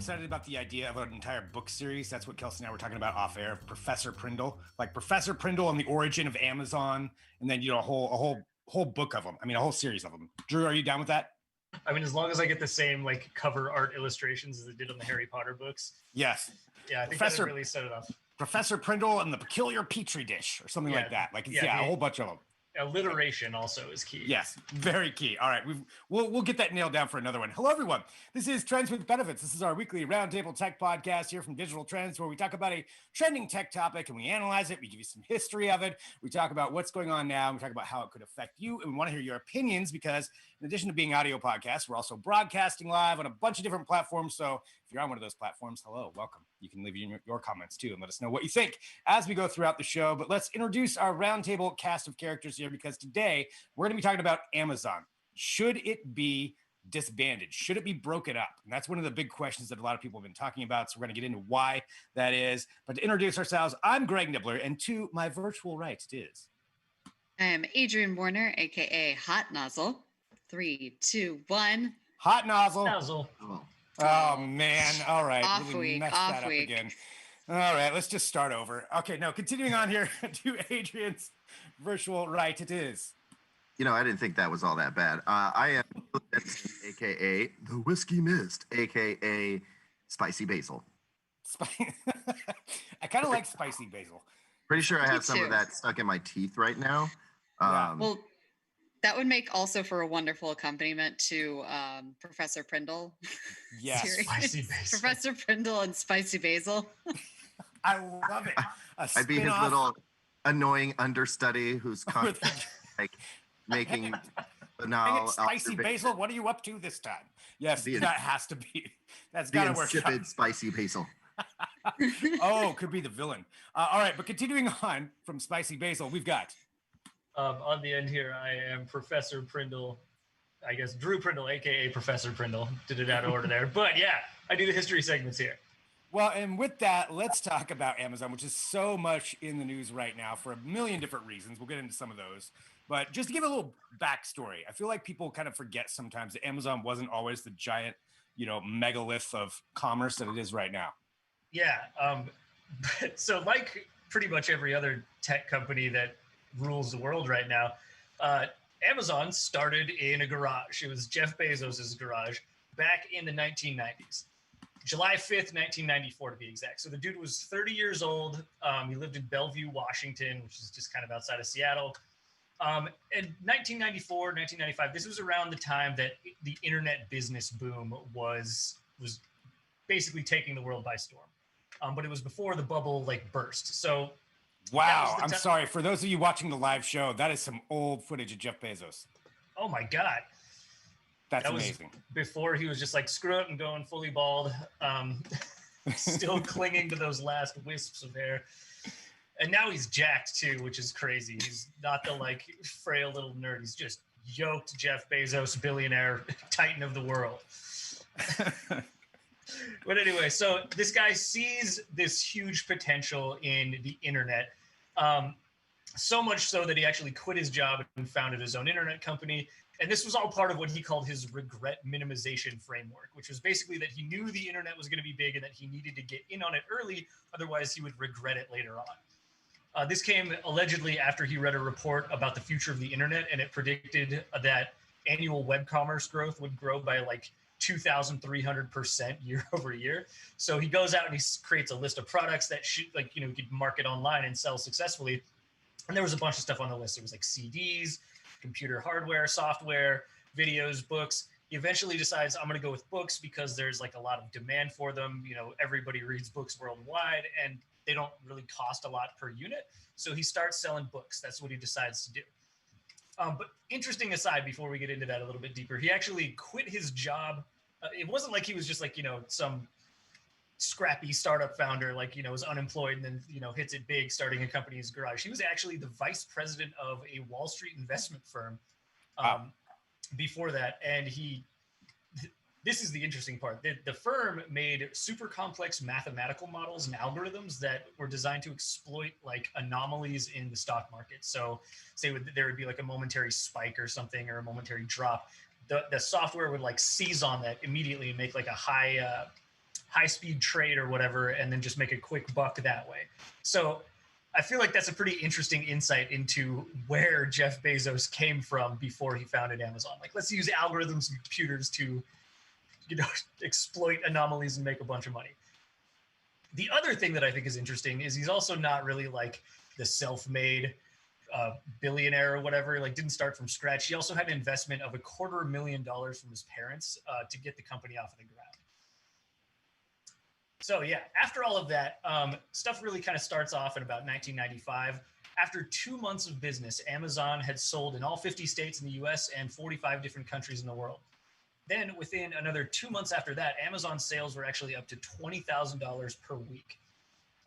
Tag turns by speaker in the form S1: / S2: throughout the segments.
S1: excited about the idea of an entire book series. That's what Kelsey and I were talking about off air. Professor Prindle, like Professor Prindle and the origin of Amazon, and then a whole book of them. I mean, a whole series of them. Drew, are you down with that?
S2: I mean, as long as I get the same like cover art illustrations as it did on the Harry Potter books.
S1: Yes.
S2: Yeah, I think that would really set it up.
S1: Professor Prindle and the Peculiar Petri Dish, or something like that. Like, a whole bunch of them.
S2: Alliteration also is key.
S1: Yes, very key. All right, we'll get that nailed down for another one. Hello, everyone. This is Trends with Benefits. This is our weekly roundtable tech podcast here from Digital Trends, where we talk about a trending tech topic and we analyze it. We give you some history of it. We talk about what's going on now. And we talk about how it could affect you, and we want to hear your opinions because, in addition to being audio podcasts, we're also broadcasting live on a bunch of different platforms. So if you're on one of those platforms, hello, welcome. You can leave your comments too and let us know what you think as we go throughout the show. But let's introduce our roundtable cast of characters here, because today we're going to be talking about Amazon. Should it be disbanded? Should it be broken up? And that's one of the big questions that a lot of people have been talking about. So we're going to get into why that is. But to introduce ourselves, I'm Greg Nibbler, and to my virtual right it is.
S3: I am Adrienne Warner, aka Hot Nozzle. 3, 2, 1.
S1: Hot Nozzle.
S2: Nozzle.
S1: Oh man! All right,
S3: Off
S1: really
S3: week,
S1: messed
S3: off
S1: that up
S3: week.
S1: again. All right, let's just start over. Okay, no, continuing on here to Adrian's virtual right, it is.
S4: I didn't think that was all that bad. I am aka the Whiskey Mist, aka Spicy Basil.
S1: I kind of like spicy basil.
S4: Pretty sure I
S3: Me
S4: have some
S3: too.
S4: of that stuck in my teeth right now.
S1: Yeah.
S3: Well, that would make also for a wonderful accompaniment to Professor Prindle.
S1: Yes,
S3: series.
S2: Spicy Basil.
S3: Professor Prindle and Spicy Basil.
S1: I love it.
S4: I'd be his
S1: spin-off
S4: little annoing understudy who's
S1: with
S4: constantly like making
S1: Dang
S4: banal
S1: it, Spicy
S4: observations.
S1: Basil, what are you up to this time? Yes,
S4: The-
S1: that has to be. That's
S4: The
S1: got to work out.
S4: insipid Spicy Basil.
S1: Oh, could be the villain. All right, but continuing on from Spicy Basil, we've got.
S2: On the end here, I am Professor Prindle. I guess Drew Prindle, aka Professor Prindle. Did it out of order there, but yeah, I do the history segments here.
S1: Well, and with that, let's talk about Amazon, which is so much in the news right now for a million different reasons. We'll get into some of those. But just to give a little backstory, I feel like people kind of forget sometimes that Amazon wasn't always the giant, megalith of commerce that it is right now.
S2: Yeah. So like pretty much every other tech company that rules the world right now, Amazon started in a garage. It was Jeff Bezos's garage back in the 1990s. July 5th, 1994 to be exact. So the dude was 30 years old. He lived in Bellevue, Washington, which is just kind of outside of Seattle. In 1994, 1995, this was around the time that the internet business boom was basically taking the world by storm. But it was before the bubble burst. So
S1: wow, I'm sorry. For those of you watching the live show, that is some old footage of Jeff Bezos.
S2: Oh my God.
S1: That's
S2: That was
S1: amazing.
S2: before he was just screw it and going fully bald, still clinging to those last wisps of hair. And now he's jacked too, which is crazy. He's not the frail little nerd. He's just yoked Jeff Bezos, billionaire, titan of the world. But anyway, so this guy sees this huge potential in the internet. So much so that he actually quit his job and founded his own internet company. And this was all part of what he called his regret minimization framework, which was basically that he knew the internet was going to be big and that he needed to get in on it early. Otherwise, he would regret it later on. This came allegedly after he read a report about the future of the internet, and it predicted that annual web commerce growth would grow by 2,300% year over year. So he goes out and he creates a list of products that should he could market online and sell successfully. And there was a bunch of stuff on the list. It was CDs, computer hardware, software, videos, books. He eventually decides, I'm going to go with books because there's a lot of demand for them. Everybody reads books worldwide and they don't really cost a lot per unit. So he starts selling books. That's what he decides to do. But interesting aside, before we get into that a little bit deeper, he actually quit his job. It wasn't like he was just some scrappy startup founder, was unemployed and then, hits it big starting a company in his garage. He was actually the vice president of a Wall Street investment firm before that. And this is the interesting part. The firm made super complex mathematical models and algorithms that were designed to exploit anomalies in the stock market. So say there would be a momentary spike or something, or a momentary drop. The software would seize on that immediately and make a high high-speed trade or whatever, and then just make a quick buck that way. So I feel like that's a pretty interesting insight into where Jeff Bezos came from before he founded Amazon. Like, let's use algorithms and computers to, exploit anomalies and make a bunch of money. The other thing that I think is interesting is he's also not really like the self-made billionaire or whatever, like didn't start from scratch. He also had an investment of $250,000 from his parents to get the company off of the ground. So yeah, after all of that, stuff really kind of starts off in about 1995. After 2 months of business, Amazon had sold in all 50 states in the US and 45 different countries in the world. Then within another 2 months after that, Amazon sales were actually up to $20,000 per week.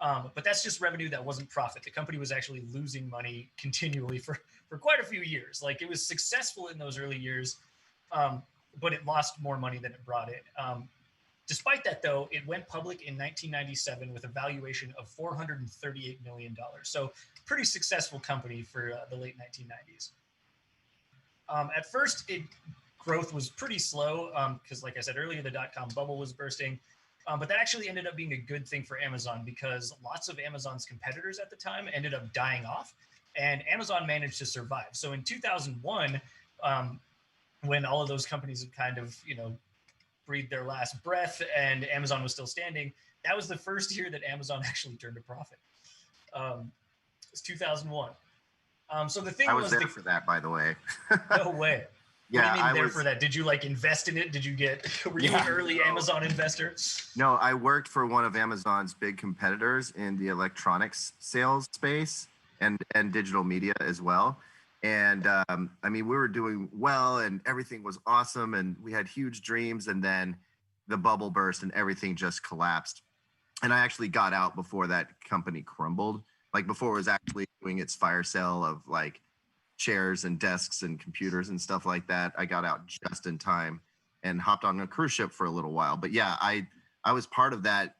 S2: But that's just revenue that wasn't profit. The company was actually losing money continually for quite a few years. Like, it was successful in those early years, but it lost more money than it brought in. Despite that, though, it went public in 1997 with a valuation of $438 million. So pretty successful company for the late 1990s. At first, growth was pretty slow because, like I said earlier, the dot-com bubble was bursting. But that actually ended up being a good thing for Amazon because lots of Amazon's competitors at the time ended up dying off, and Amazon managed to survive. So in 2001, when all of those companies had kind of, breathed their last breath and Amazon was still standing, that was the first year that Amazon actually turned a profit. It's 2001. So the thing
S4: I was there for that, by the way.
S2: No way.
S4: Yeah,
S2: what do you mean
S4: I
S2: there
S4: was
S2: for that? Did you like invest in it? Did you were you an early Amazon investor?
S4: No, I worked for one of Amazon's big competitors in the electronics sales space and digital media as well. And I mean, we were doing well and everything was awesome and we had huge dreams, and then the bubble burst and everything just collapsed. And I actually got out before that company crumbled, like before it was actually doing its fire sale of like chairs and desks and computers and stuff like that. I got out just in time and hopped on a cruise ship for a little while. But yeah, I was part of that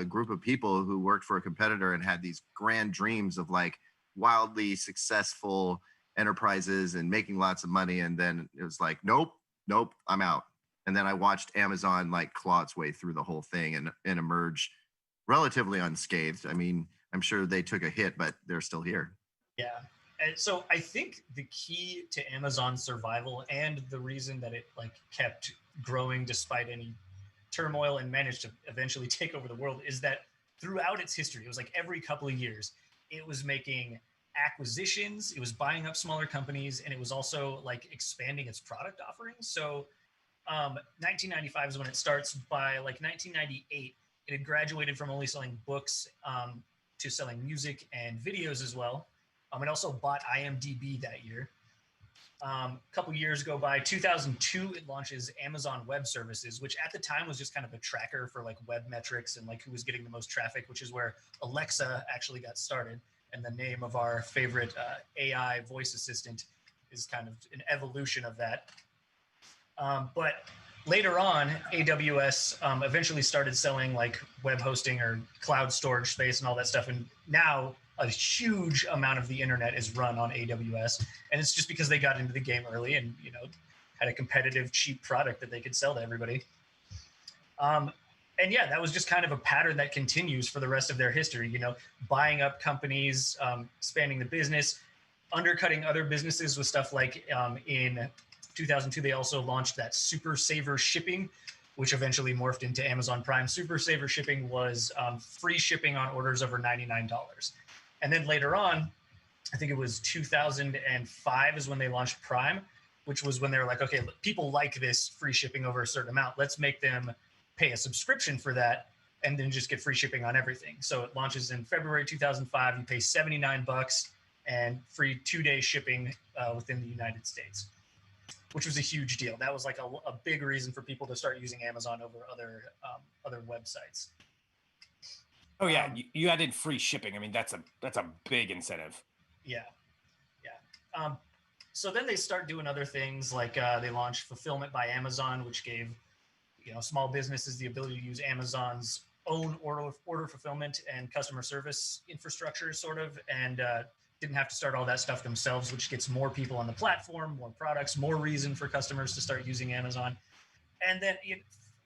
S4: group of people who worked for a competitor and had these grand dreams of like wildly successful enterprises and making lots of money. And then it was like, nope, I'm out. And then I watched Amazon like claw its way through the whole thing and emerge relatively unscathed. I mean, I'm sure they took a hit, but they're still here.
S2: Yeah. And so I think the key to Amazon's survival and the reason that it like kept growing despite any turmoil and managed to eventually take over the world is that throughout its history, it was like every couple of years, it was making acquisitions, it was buying up smaller companies, and it was also like expanding its product offerings. So 1995 is when it starts. By like 1998, it had graduated from only selling books to selling music and videos as well. It also bought IMDb that year. A couple years go by. 2002, it launches Amazon Web Services, which at the time was just kind of a tracker for like web metrics and like who was getting the most traffic, which is where Alexa actually got started. And the name of our favorite AI voice assistant is kind of an evolution of that. But later on, AWS eventually started selling like web hosting or cloud storage space and all that stuff. And now a huge amount of the internet is run on AWS. And it's just because they got into the game early and, had a competitive, cheap product that they could sell to everybody. And yeah, that was just kind of a pattern that continues for the rest of their history, buying up companies, expanding the business, undercutting other businesses with stuff like in 2002, they also launched that Super Saver shipping, which eventually morphed into Amazon Prime. Super Saver shipping was free shipping on orders over $99. And then later on, I think it was 2005 is when they launched Prime, which was when they were like, okay, people like this free shipping over a certain amount. Let's make them pay a subscription for that and then just get free shipping on everything. So it launches in February 2005. You pay $79 and free 2-day shipping within the United States, which was a huge deal. That was like a big reason for people to start using Amazon over other websites.
S1: Oh yeah, you added free shipping. I mean, that's a big incentive.
S2: Yeah. So then they start doing other things like they launched Fulfillment by Amazon, which gave small businesses the ability to use Amazon's own order fulfillment and customer service infrastructure, sort of, and didn't have to start all that stuff themselves, which gets more people on the platform, more products, more reason for customers to start using Amazon. And then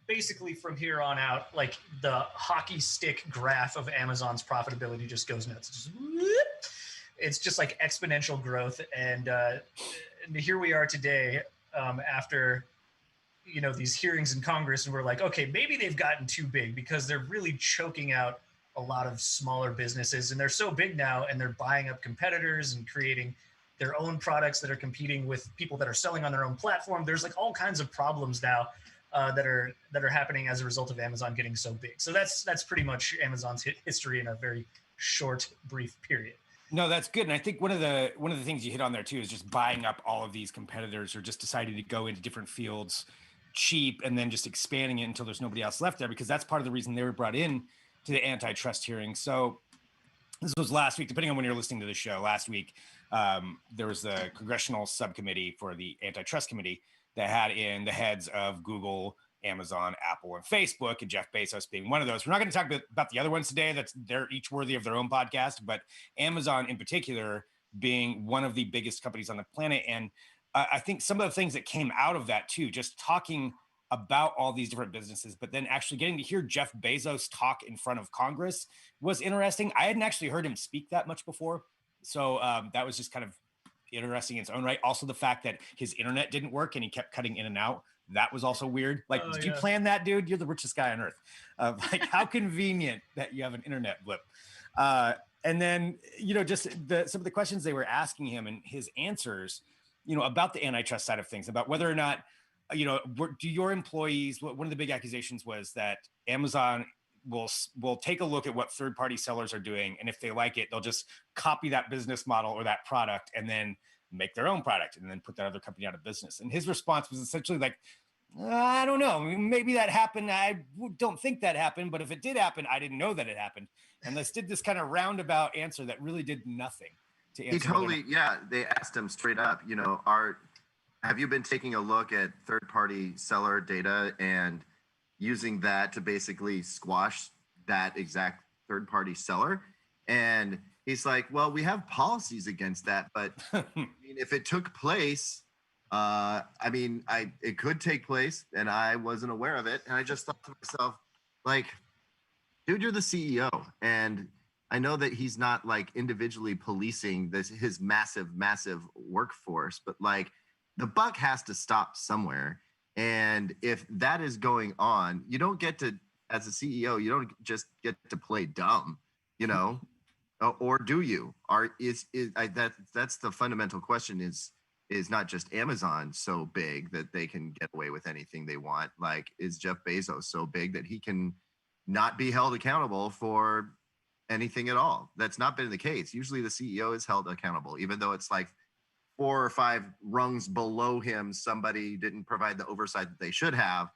S2: basically from here on out, like the hockey stick graph of Amazon's profitability just goes nuts. It's just like exponential growth. And here we are today, after these hearings in Congress, and we're like, okay, maybe they've gotten too big because they're really choking out a lot of smaller businesses, and they're so big now, and they're buying up competitors and creating their own products that are competing with people that are selling on their own platform. There's like all kinds of problems now that are happening as a result of Amazon getting so big. So that's pretty much Amazon's history in a very short, brief period.
S1: No, that's good. And I think one of the things you hit on there too is just buying up all of these competitors, or just deciding to go into different fields cheap and then just expanding it until there's nobody else left there, because that's part of the reason they were brought in to the antitrust hearing. So this was last week, depending on when you're listening to the show. Last week, there was the congressional subcommittee for the antitrust committee that had in the heads of Google, Amazon, Apple, and Facebook, and Jeff Bezos being one of those. We're not going to talk about the other ones today. They're each worthy of their own podcast, but Amazon in particular being one of the biggest companies on the planet. And I think some of the things that came out of that too, just talking about all these different businesses, but then actually getting to hear Jeff Bezos talk in front of Congress was interesting. I hadn't actually heard him speak that much before. So that was just kind of interesting in its own right. Also, the fact that his internet didn't work and he kept cutting in and out, that was also weird. Like, did you plan that, dude? You're the richest guy on earth. Like, how convenient that you have an internet blip. And then, just some of the questions they were asking him and his answers, about the antitrust side of things, about whether or not, do your employees, one of the big accusations was that Amazon will take a look at what third-party sellers are doing, and if they like it, they'll just copy that business model or that product and then make their own product and then put that other company out of business. And his response was essentially like, I don't know, maybe that happened. I don't think that happened, but if it did happen, I didn't know that it happened. And this did this kind of roundabout answer that really did nothing to answer.
S4: They asked him straight up, have you been taking a look at third-party seller data and using that to basically squash that exact third-party seller? And he's like, well, we have policies against that, but if it took place, it could take place, and I wasn't aware of it. And I just thought to myself, like, dude, you're the CEO, and I know that he's not like individually policing his massive workforce, but like, the buck has to stop somewhere. And if that is going on, you don't get to, as a CEO, you don't just get to play dumb, or do you? That's the fundamental question is not just Amazon so big that they can get away with anything they want? Like, is Jeff Bezos so big that he can not be held accountable for anything at all? That's not been the case. Usually the CEO is held accountable, even though it's like 4 or 5 rungs below him, somebody didn't provide the oversight that they should have.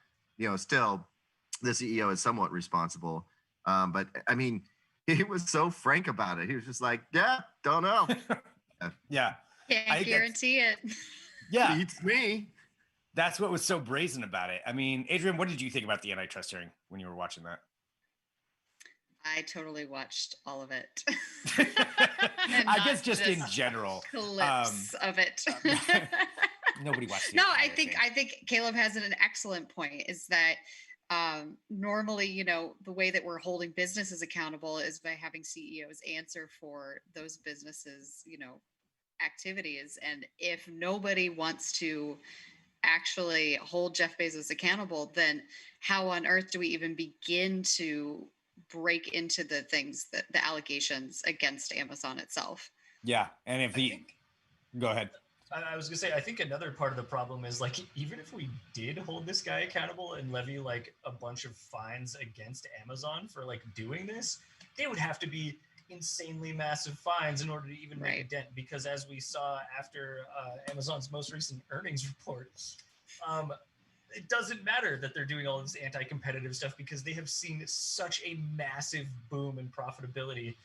S4: Still the CEO is somewhat responsible. But I mean, he was so frank about it. He was just like, yeah, don't know.
S1: Yeah.
S3: Can't guarantee it.
S1: Yeah.
S4: Beats me.
S1: That's what was so brazen about it. I mean, Adrian, what did you think about the antitrust hearing when you were watching that?
S3: I totally watched all of it.
S1: I guess just in general.
S3: Clips of it.
S1: Nobody watched it.
S3: No, I think Caleb has an excellent point, is that normally, the way that we're holding businesses accountable is by having CEOs answer for those businesses, activities. And if nobody wants to actually hold Jeff Bezos accountable, then how on earth do we even begin to break into the allegations against Amazon itself?
S1: Yeah. And go ahead.
S2: I was gonna say, I think another part of the problem is, like, even if we did hold this guy accountable and levy like a bunch of fines against Amazon for like doing this, they would have to be insanely massive fines in order to even make a dent. Because as we saw after Amazon's most recent earnings report, it doesn't matter that they're doing all this anti-competitive stuff because they have seen such a massive boom in profitability.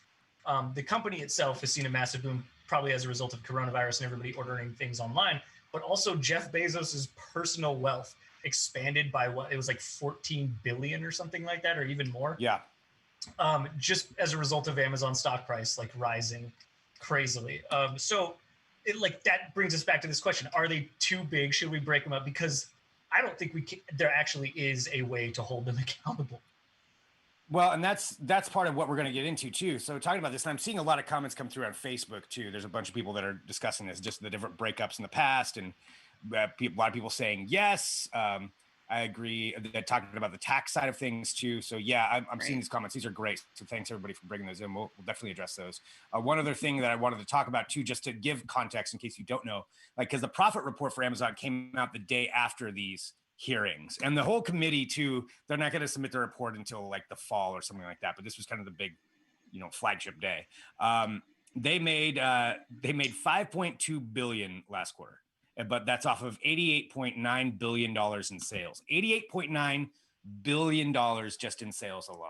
S2: The company itself has seen a massive boom, probably as a result of coronavirus and everybody ordering things online, but also Jeff Bezos's personal wealth expanded by what it was like 14 billion or something like that, or even more.
S1: Yeah.
S2: Just as a result of Amazon stock price like rising crazily. So that brings us back to this question: are they too big? Should we break them up? Because I don't think there actually is a way to hold them accountable.
S1: Well, and that's part of what we're going to get into too. So talking about this, and I'm seeing a lot of comments come through on Facebook too. There's a bunch of people that are discussing this, just the different breakups in the past, and a lot of people saying yes. I agree. They're talking about the tax side of things too. So yeah, I'm seeing these comments. These are great. So thanks everybody for bringing those in. We'll definitely address those. One other thing that I wanted to talk about too, just to give context in case you don't know, like, because the profit report for Amazon came out the day after these hearings, and the whole committee too, they're not going to submit the report until like the fall or something like that. But this was kind of the big, flagship day. They made 5.2 billion last quarter, but that's off of $88.9 billion in sales. $88.9 billion just in sales alone.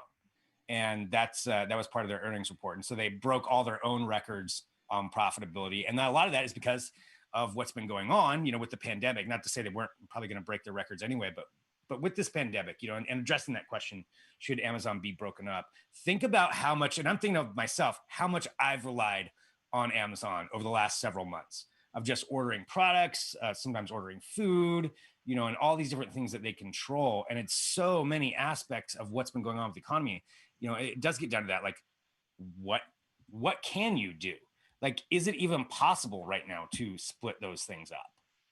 S1: And that was part of their earnings report. And so they broke all their own records on profitability. And a lot of that is because of what's been going on, with the pandemic. Not to say they weren't probably going to break their records anyway, but with this pandemic, and addressing that question, should Amazon be broken up? Think about how much, and I'm thinking of myself, how much I've relied on Amazon over the last several months of just ordering products, sometimes ordering food, and all these different things that they control. And it's so many aspects of what's been going on with the economy. It does get down to that. Like, what can you do? Like, is it even possible right now to split those things up?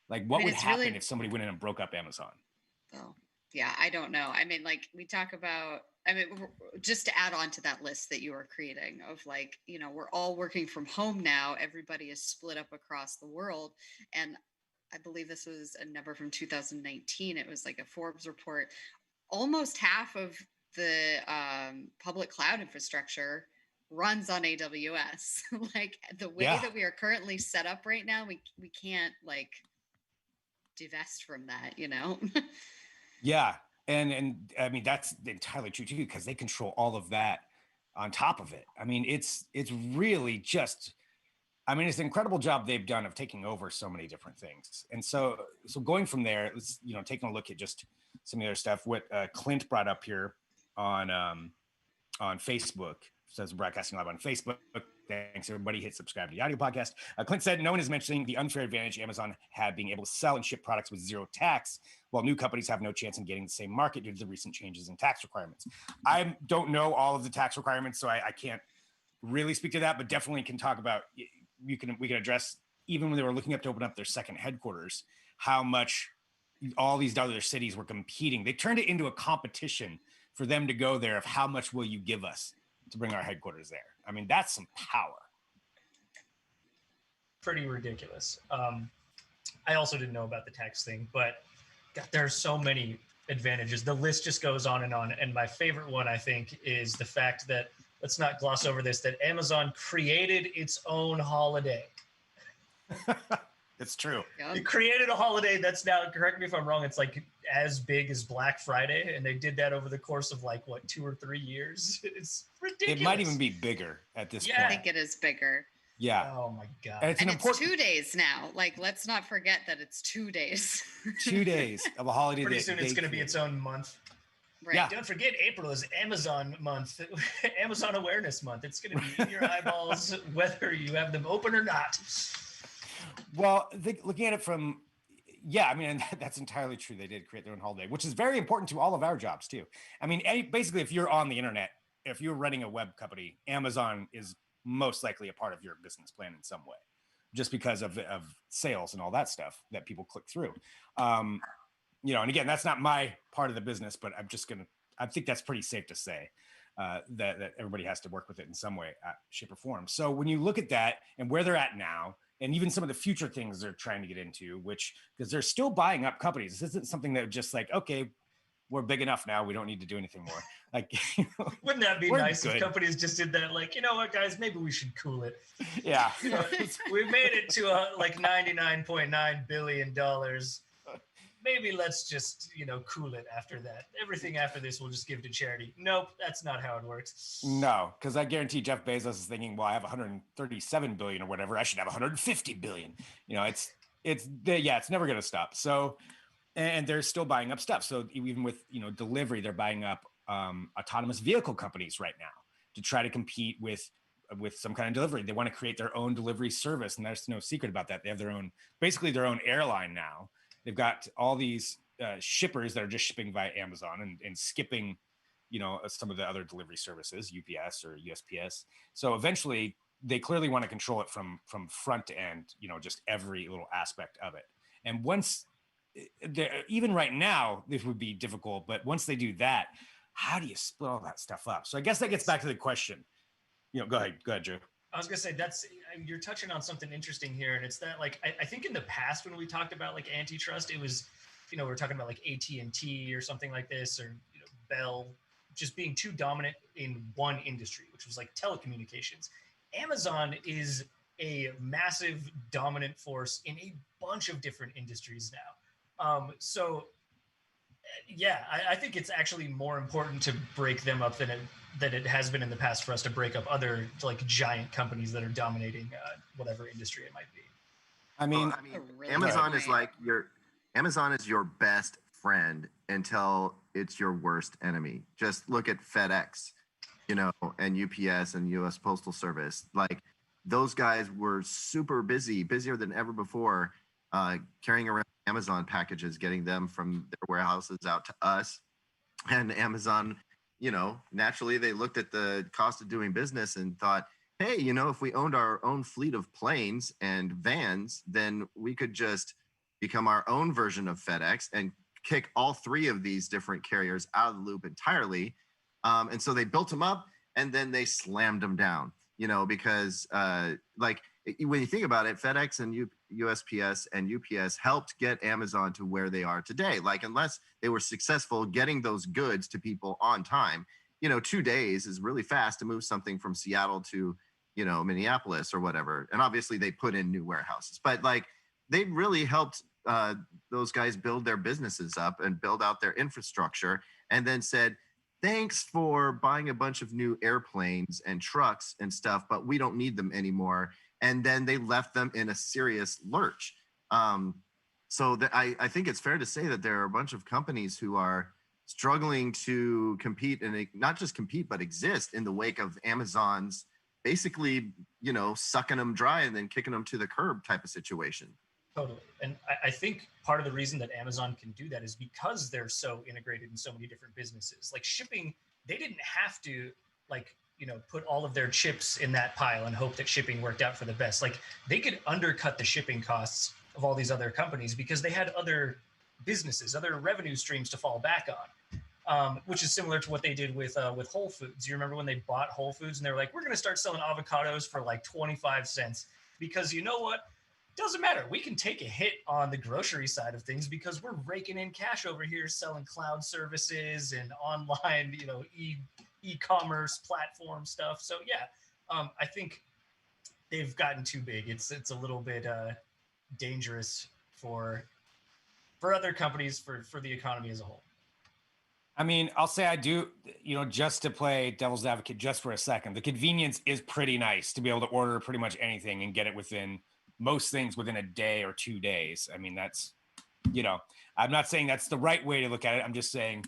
S1: Like, what would happen if somebody went in and broke up Amazon?
S3: Oh, yeah, I don't know. I mean, like, we talk about, just to add on to that list that you are creating of, like, we're all working from home now. Everybody is split up across the world. And I believe this was a number from 2019. It was like a Forbes report. Almost half of the public cloud infrastructure runs on AWS. Like, the way that we are currently set up right now, we can't like divest from that,
S1: Yeah. And I mean, that's entirely true too, because they control all of that on top of it. I mean, it's really just, it's an incredible job they've done of taking over so many different things. And so going from there, let's, taking a look at just some of the other stuff, what Clint brought up here on Facebook. Says broadcasting live on Facebook. Thanks, everybody. Hit subscribe to the audio podcast. Clint said, no one is mentioning the unfair advantage Amazon had being able to sell and ship products with zero tax, while new companies have no chance in getting the same market due to the recent changes in tax requirements. I don't know all of the tax requirements, so I can't really speak to that, but definitely can talk about, we can address, even when they were looking up to open up their second headquarters, how much all these other cities were competing. They turned it into a competition for them to go there of how much will you give us to bring our headquarters there. I mean, that's some power.
S2: Pretty ridiculous. I also didn't know about the tax thing, but God, there are so many advantages. The list just goes on. And my favorite one, I think, is the fact that, let's not gloss over this, that Amazon created its own holiday.
S1: It's true.
S2: It created a holiday that's now, correct me if I'm wrong, it's like as big as Black Friday. And they did that over the course of 2 or 3 years. It's ridiculous.
S1: It might even be bigger at this point.
S3: I think it is bigger.
S1: Yeah.
S2: Oh my God.
S1: And
S3: it's 2 days now. Like, let's not forget that it's 2 days.
S1: 2 days of a holiday.
S2: Pretty soon it's going to be its own month.
S3: Right.
S1: Yeah.
S2: Don't forget, April is Amazon month, Amazon Awareness Month. It's going to be in your eyeballs, whether you have them open or not.
S1: Well, looking at it from, that's entirely true. They did create their own holiday, which is very important to all of our jobs too. I mean, basically, if you're on the internet, if you're running a web company, Amazon is most likely a part of your business plan in some way, just because of sales and all that stuff that people click through. And again, that's not my part of the business, but I think that's pretty safe to say that everybody has to work with it in some way, shape or form. So when you look at that and where they're at now, and even some of the future things they're trying to get into, because they're still buying up companies. This isn't something that just like, okay, we're big enough now, we don't need to do anything more. Like,
S2: wouldn't that be nice if companies just did that? Like, you know what, guys, maybe we should cool it.
S1: Yeah.
S2: We've made it to $99.9 billion. Maybe let's just, cool it after that. Everything after this we'll just give to charity. Nope, that's not how it works.
S1: No, because I guarantee Jeff Bezos is thinking, well, I have 137 billion or whatever. I should have 150 billion. It's never going to stop. So, and they're still buying up stuff. So even with, delivery, they're buying up autonomous vehicle companies right now to try to compete with some kind of delivery. They want to create their own delivery service. And there's no secret about that. They have basically their own airline now. They've got all these shippers that are just shipping via Amazon and skipping, some of the other delivery services, UPS or USPS. So eventually, they clearly want to control it from front to end, just every little aspect of it. And once, even right now, this would be difficult. But once they do that, how do you split all that stuff up? So I guess that gets back to the question. Go ahead, Joe.
S2: I was gonna say you're touching on something interesting here, and it's that like I think in the past when we talked about like antitrust, it was, we're talking about like AT&T or something like this, or Bell, just being too dominant in one industry, which was like telecommunications. Amazon is a massive dominant force in a bunch of different industries now. So yeah, I think it's actually more important to break them up than it has been in the past for us to break up other like giant companies that are dominating whatever industry it might be.
S1: I mean,
S3: really
S4: Amazon is like Amazon is your best friend until it's your worst enemy. Just look at FedEx, and UPS and US Postal Service. Like those guys were super busy, busier than ever before, carrying around Amazon packages, getting them from their warehouses out to us. And Amazon, naturally they looked at the cost of doing business and thought, hey, if we owned our own fleet of planes and vans, then we could just become our own version of FedEx and kick all three of these different carriers out of the loop entirely. And so they built them up and then they slammed them down, because when you think about it, FedEx and USPS and UPS helped get Amazon to where they are today. Like, unless they were successful getting those goods to people on time, 2 days is really fast to move something from Seattle to, Minneapolis or whatever. And obviously they put in new warehouses, but like they really helped those guys build their businesses up and build out their infrastructure, and then said, thanks for buying a bunch of new airplanes and trucks and stuff, but we don't need them anymore. And then they left them in a serious lurch. So I think it's fair to say that there are a bunch of companies who are struggling to compete, and not just compete, but exist in the wake of Amazon's basically, sucking them dry and then kicking them to the curb type of situation.
S2: Totally. And I think part of the reason that Amazon can do that is because they're so integrated in so many different businesses. Like shipping, they didn't have to put all of their chips in that pile and hope that shipping worked out for the best. Like they could undercut the shipping costs of all these other companies because they had other businesses, other revenue streams to fall back on, which is similar to what they did with Whole Foods. You remember when they bought Whole Foods and they were like, we're going to start selling avocados for like 25 cents because you know what? Doesn't matter. We can take a hit on the grocery side of things because we're raking in cash over here selling cloud services and online, e-commerce platform stuff. So yeah, I think they've gotten too big. It's a little bit dangerous for other companies, for the economy as a whole.
S1: I mean, I'll say I do, just to play devil's advocate just for a second, the convenience is pretty nice to be able to order pretty much anything and get it within most things within a day or 2 days. I mean, that's, I'm not saying that's the right way to look at it. I'm just saying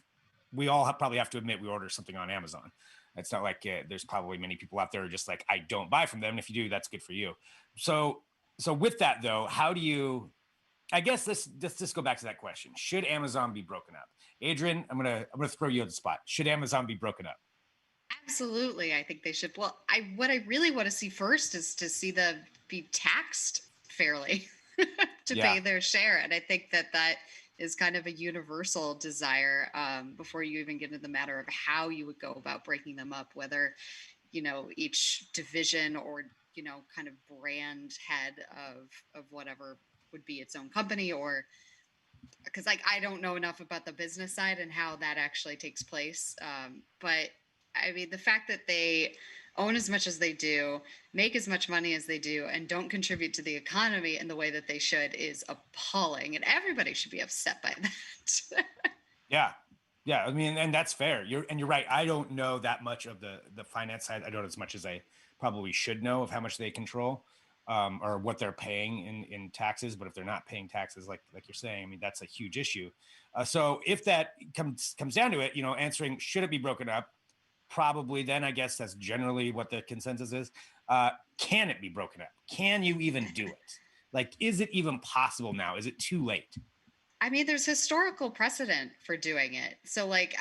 S1: we all probably have to admit we order something on Amazon. It's not like there's probably many people out there who are just like, I don't buy from them. And if you do, that's good for you. So with that though, how do you, I guess let's just go back to that question. Should Amazon be broken up? Adrian, I'm gonna throw you on the spot. Should Amazon be broken up?
S3: Absolutely, I think they should. Well, what I really want to see first is to see them be taxed fairly to pay their share, and I think that is kind of a universal desire before you even get into the matter of how you would go about breaking them up, whether each division or kind of brand head of whatever would be its own company, or because I don't know enough about the business side and how that actually takes place, but I mean, the fact that they own as much as they do, make as much money as they do, and don't contribute to the economy in the way that they should is appalling. And everybody should be upset by that.
S1: Yeah. I mean, and that's fair. You're right. I don't know that much of the finance side. I don't as much as I probably should know of how much they control or what they're paying in taxes. But if they're not paying taxes, like you're saying, I mean, that's a huge issue. So if that comes down to it, answering, should it be broken up? Probably. Then I guess that's generally what the consensus is. Can it be broken up? Can you even do it? Like, is it even possible now? Is it too late?
S3: I mean, there's historical precedent for doing it. So like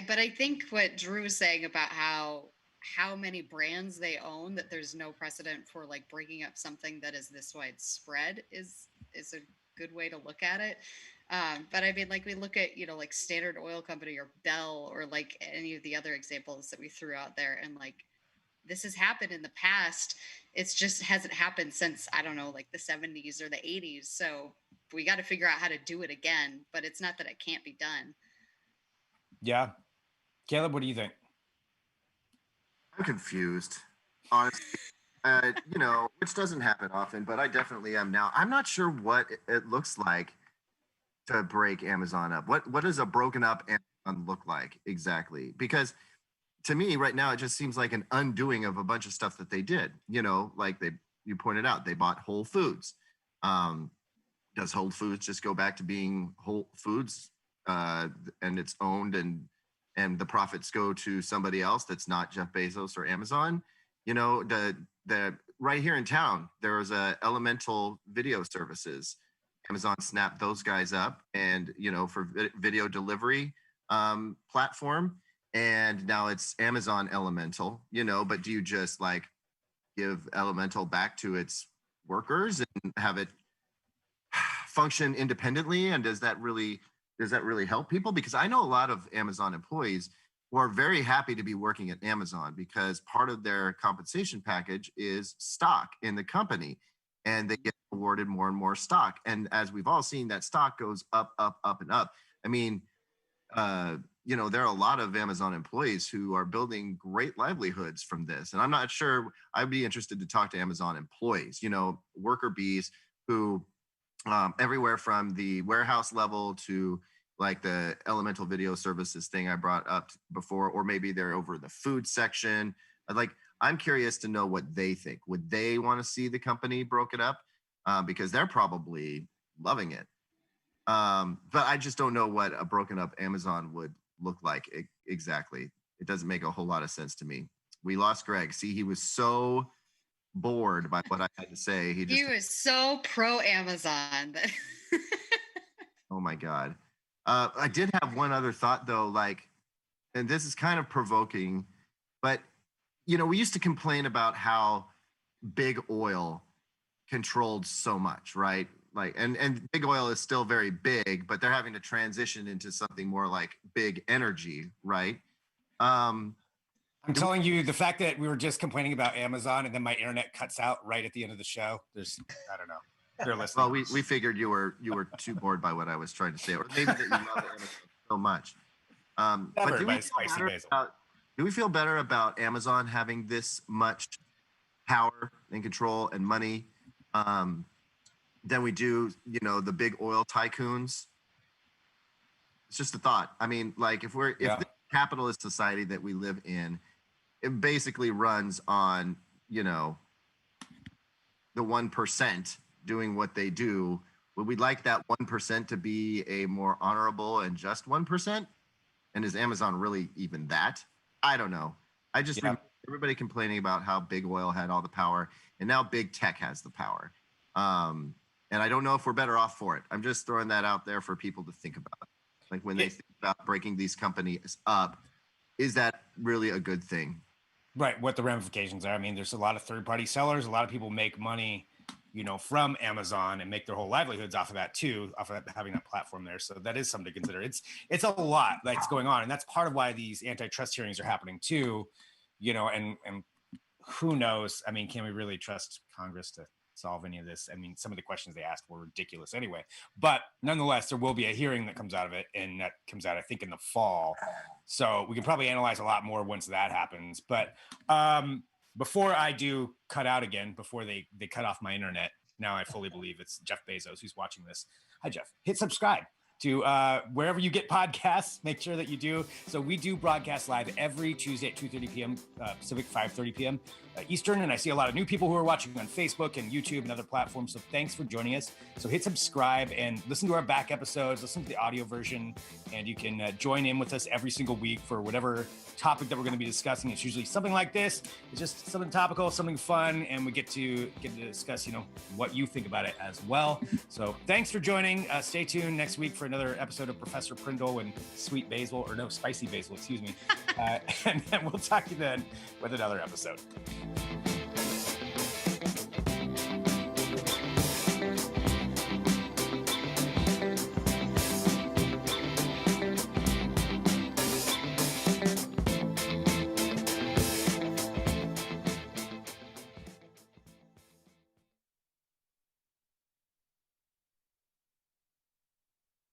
S3: but I think what Drew was saying about how many brands they own, that there's no precedent for like breaking up something that is this widespread is a good way to look at it. But I mean, like we look at, like Standard Oil Company or Bell or like any of the other examples that we threw out there, and like this has happened in the past. It's just hasn't happened since, I don't know, like the 70s or the 80s. So we got to figure out how to do it again, but it's not that it can't be done.
S1: Yeah. Caleb, what do you think?
S4: I'm confused, honestly. Which doesn't happen often, but I definitely am now. I'm not sure what it looks like to break Amazon up. What does a broken up Amazon look like exactly? Because to me right now, it just seems like an undoing of a bunch of stuff that they did. Like you pointed out, they bought Whole Foods. Does Whole Foods just go back to being Whole Foods, and it's owned and the profits go to somebody else that's not Jeff Bezos or Amazon? The right here in town, there was a Elemental Video Services. Amazon snapped those guys up, and for video delivery platform, and now it's Amazon Elemental. But do you just like give Elemental back to its workers and have it function independently? And does that really help people? Because I know a lot of Amazon employees who are very happy to be working at Amazon because part of their compensation package is stock in the company, and they get awarded more and more stock. And as we've all seen, that stock goes up, up, up, and up. I mean, there are a lot of Amazon employees who are building great livelihoods from this. And I'm not sure, I'd be interested to talk to Amazon employees, worker bees who everywhere from the warehouse level to like the Elemental Video Services thing I brought up before, or maybe they're over the food section. I'm curious to know what they think. Would they want to see the company broken up? Because they're probably loving it. But I just don't know what a broken up Amazon would look like exactly. It doesn't make a whole lot of sense to me. We lost Greg. See, he was so bored by what I had to say. He
S3: was so pro Amazon.
S4: Oh my God. I did have one other thought though, and this is kind of provoking, but we used to complain about how big oil controlled so much, right? And big oil is still very big, but they're having to transition into something more like big energy, right?
S1: I'm telling you, the fact that we were just complaining about Amazon and then my internet cuts out right at the end of the show, I don't know. They're listening.
S4: Well, we figured you were too bored by what I was trying to say, or maybe that you love Amazon so much. But do we feel better about Amazon having this much power and control and money than we do, the big oil tycoons? It's just a thought. I mean, if the capitalist society that we live in, it basically runs on, the 1% doing what they do. Would we like that 1% to be a more honorable and just 1%? And is Amazon really even that? I don't know. I just remember everybody complaining about how big oil had all the power, and now big tech has the power. And I don't know if we're better off for it. I'm just throwing that out there for people to think about. When they think about breaking these companies up, is that really a good thing?
S1: Right. What the ramifications are. I mean, there's a lot of third-party sellers. A lot of people make money, from Amazon and make their whole livelihoods off of that too, off of having that platform there. So that is something to consider. It's a lot that's going on. And that's part of why these antitrust hearings are happening too, and who knows? I mean, can we really trust Congress to solve any of this? I mean, some of the questions they asked were ridiculous anyway, but nonetheless, there will be a hearing that comes out of it, and that comes out, I think, in the fall. So we can probably analyze a lot more once that happens. But before I do cut out again, before they cut off my internet, now I fully believe it's Jeff Bezos who's watching this. Hi, Jeff. Hit subscribe to wherever you get podcasts. Make sure that you do. So we do broadcast live every Tuesday at 2:30 p.m. Pacific, 5:30 p.m. Eastern. And I see a lot of new people who are watching on Facebook and YouTube and other platforms. So thanks for joining us. So hit subscribe and listen to our back episodes, listen to the audio version, and you can join in with us every single week for whatever topic that we're going to be discussing. It's usually something like this. It's just something topical, something fun, and we get to discuss, what you think about it as well. So thanks for joining. Stay tuned next week for for another episode of Professor Prindle and Sweet Basil, or no, Spicy Basil, excuse me. And then we'll talk to you then with another episode.